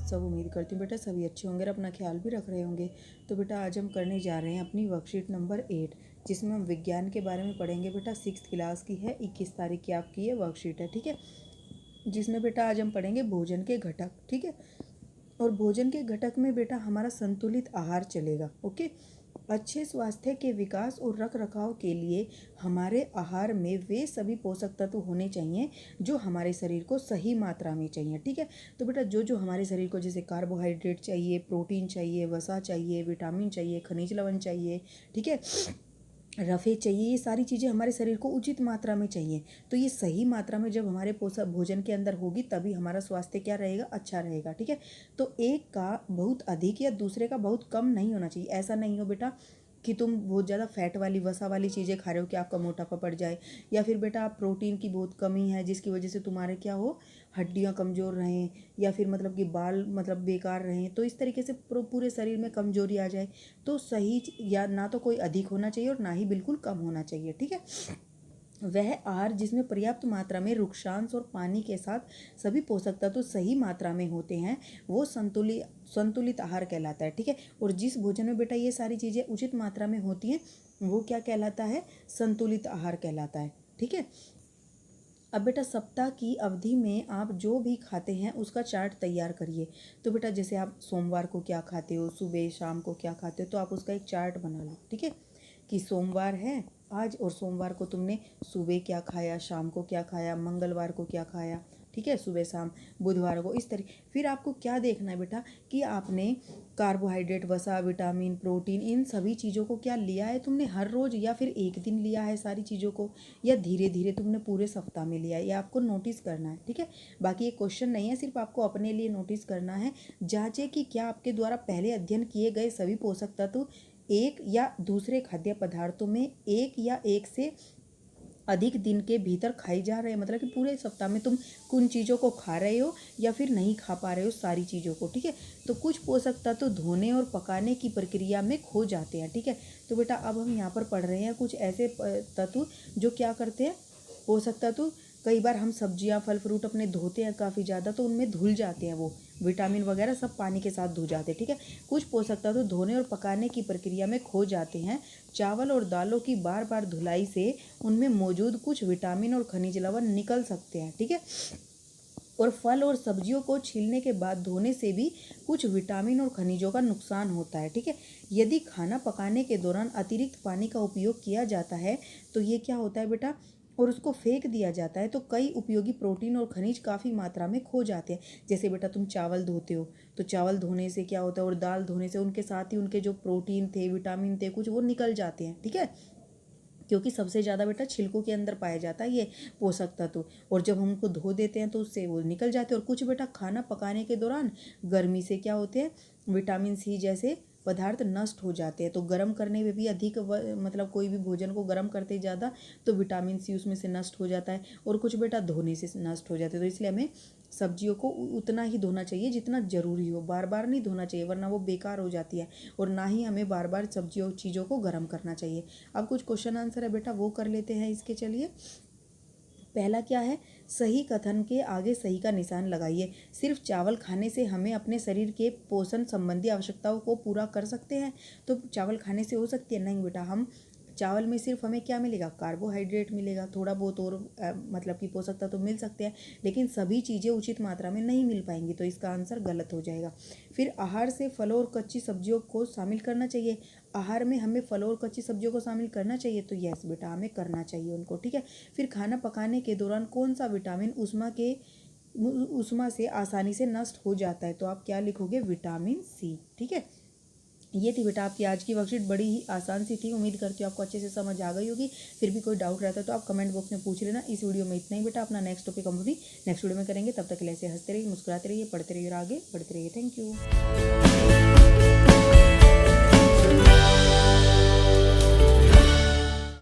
सब उम्मीद करती हूँ बेटा सभी अच्छे होंगे और अपना ख्याल भी रख रहे होंगे। तो बेटा आज हम करने जा रहे हैं अपनी वर्कशीट नंबर 8, जिसमें हम विज्ञान के बारे में पढ़ेंगे। बेटा 6th क्लास की है, 21 तारीख की आपकी ये वर्कशीट है, ठीक है। जिसमें बेटा आज हम पढ़ेंगे भोजन के घटक, ठीक है। और भोजन के घटक में बेटा हमारा संतुलित आहार चलेगा, ओके। अच्छे स्वास्थ्य के विकास और रख रखाव के लिए हमारे आहार में वे सभी पोषक तत्व होने चाहिए जो हमारे शरीर को सही मात्रा में चाहिए, ठीक है। तो बेटा जो हमारे शरीर को जैसे कार्बोहाइड्रेट चाहिए, प्रोटीन चाहिए, वसा चाहिए, विटामिन चाहिए, खनिज लवण चाहिए, ठीक है, रफ़े चाहिए, ये सारी चीज़ें हमारे शरीर को उचित मात्रा में चाहिए। तो ये सही मात्रा में जब हमारे पोषक भोजन के अंदर होगी तभी हमारा स्वास्थ्य क्या रहेगा, अच्छा रहेगा, ठीक है। तो एक का बहुत अधिक या दूसरे का बहुत कम नहीं होना चाहिए। ऐसा नहीं हो बेटा कि तुम बहुत ज़्यादा फैट वाली वसा वाली चीज़ें खा रहे हो कि आपका मोटापा पड़ जाए, या फिर बेटा आप प्रोटीन की बहुत कमी है जिसकी वजह से तुम्हारे क्या हो, हड्डियाँ कमज़ोर रहें, या फिर मतलब कि बाल मतलब बेकार रहें, तो इस तरीके से पूरे शरीर में कमजोरी आ जाए। तो सही या ना तो कोई अधिक होना चाहिए और ना ही बिल्कुल कम होना चाहिए, ठीक है। वह आहार जिसमें पर्याप्त मात्रा में वृक्षांश और पानी के साथ सभी पोषक तत्व सही मात्रा में होते हैं वो संतुलित आहार कहलाता है, ठीक है। और जिस भोजन में बेटा ये सारी चीज़ें उचित मात्रा में होती हैं वो क्या कहलाता है, संतुलित आहार कहलाता है, ठीक है। अब बेटा सप्ताह की अवधि में आप जो भी खाते हैं उसका चार्ट तैयार करिए। तो बेटा जैसे आप सोमवार को क्या खाते हो, सुबह शाम को क्या खाते हो, तो आप उसका एक चार्ट बना लो, ठीक है, कि सोमवार है आज और सोमवार को तुमने सुबह क्या खाया, शाम को क्या खाया, मंगलवार को क्या खाया, ठीक है, सुबह शाम, बुधवार को इस तरीके। फिर आपको क्या देखना है बेटा कि आपने कार्बोहाइड्रेट, वसा, विटामिन, प्रोटीन, इन सभी चीज़ों को क्या लिया है तुमने हर रोज़, या फिर एक दिन लिया है सारी चीज़ों को, या धीरे धीरे तुमने पूरे सप्ताह में लिया है, ये आपको नोटिस करना है, ठीक है। बाकी ये क्वेश्चन नहीं है, सिर्फ आपको अपने लिए नोटिस करना है। जांचे कि क्या आपके द्वारा पहले अध्ययन किए गए सभी पोषक तत्व एक या दूसरे खाद्य पदार्थों में एक या एक से अधिक दिन के भीतर खाई जा रहे हैं, मतलब कि पूरे सप्ताह में तुम कुछ चीज़ों को खा रहे हो या फिर नहीं खा पा रहे हो सारी चीज़ों को, ठीक है। तो कुछ पोषक तत्व धोने और पकाने की प्रक्रिया में खो जाते हैं, ठीक है। तो बेटा अब हम यहाँ पर पढ़ रहे हैं कुछ ऐसे तत्व जो क्या करते हैं, पोषक तत्व। कई बार हम सब्जियां फल फ्रूट अपने धोते हैं काफ़ी ज़्यादा तो उनमें धुल जाते हैं, वो विटामिन वगैरह सब पानी के साथ धुल जाते हैं, ठीक है। कुछ पोषक तत्व धोने और पकाने की प्रक्रिया में खो जाते हैं। चावल और दालों की बार बार धुलाई से उनमें मौजूद कुछ विटामिन और खनिज लवण निकल सकते हैं, ठीक है। और फल और सब्जियों को छीलने के बाद धोने से भी कुछ विटामिन और खनिजों का नुकसान होता है, ठीक है। यदि खाना पकाने के दौरान अतिरिक्त पानी का उपयोग किया जाता है तो ये क्या होता है बेटा, और उसको फेंक दिया जाता है तो कई उपयोगी प्रोटीन और खनिज काफ़ी मात्रा में खो जाते हैं। जैसे बेटा तुम चावल धोते हो तो चावल धोने से क्या होता है, और दाल धोने से उनके साथ ही उनके जो प्रोटीन थे, विटामिन थे, कुछ वो निकल जाते हैं, ठीक है, क्योंकि सबसे ज़्यादा बेटा छिलकों के अंदर पाया जाता है ये पोषक तत्व। और जब हम उनको धो देते हैं तो उससे वो निकल जाते हैं। और कुछ बेटा खाना पकाने के दौरान गर्मी से क्या होते हैं, विटामिन सी जैसे पदार्थ नष्ट हो जाते हैं। तो गर्म करने में भी अधिक मतलब कोई भी भोजन को गर्म करते ज़्यादा तो विटामिन सी उसमें से नष्ट हो जाता है, और कुछ बेटा धोने से नष्ट हो जाते हैं। तो इसलिए हमें सब्जियों को उतना ही धोना चाहिए जितना ज़रूरी हो, बार बार नहीं धोना चाहिए वरना वो बेकार हो जाती है। और ना ही हमें बार बार सब्जियों चीज़ों को गर्म करना चाहिए। अब कुछ क्वेश्चन आंसर है बेटा वो कर लेते हैं इसके, चलिए। पहला क्या है, सही कथन के आगे सही का निशान लगाइए। सिर्फ चावल खाने से हमें अपने शरीर के पोषण संबंधी आवश्यकताओं को पूरा कर सकते हैं? तो चावल खाने से हो सकती है? नहीं बेटा, हम चावल में सिर्फ हमें क्या मिलेगा, कार्बोहाइड्रेट मिलेगा, थोड़ा बहुत और मतलब कि पोषक तत्व तो मिल सकते हैं, लेकिन सभी चीज़ें उचित मात्रा में नहीं मिल पाएंगी, तो इसका आंसर गलत हो जाएगा। फिर आहार से फलों और कच्ची सब्जियों को शामिल करना चाहिए। आहार में हमें फलों और कच्ची सब्जियों को शामिल करना चाहिए, तो यस बेटा हमें करना चाहिए उनको, ठीक है। फिर खाना पकाने के दौरान कौन सा विटामिन उष्मा से आसानी से नष्ट हो जाता है? तो आप क्या लिखोगे, विटामिन सी, ठीक है। ये थी बेटा आपकी आज की वर्कशीट, बड़ी ही आसान सी थी। उम्मीद करती हूँ आपको अच्छे से समझ आ गई होगी। फिर भी कोई डाउट रहता है तो आप कमेंट बॉक्स में पूछ लेना। इस वीडियो में इतना ही बेटा, अपना नेक्स्ट टॉपिक हम भी नेक्स्ट वीडियो में करेंगे। तब तक के लिए ऐसे हंसते रहिए, मुस्कुराते रहिए, पढ़ते रहिए और आगे बढ़ते रहिए। Thank you.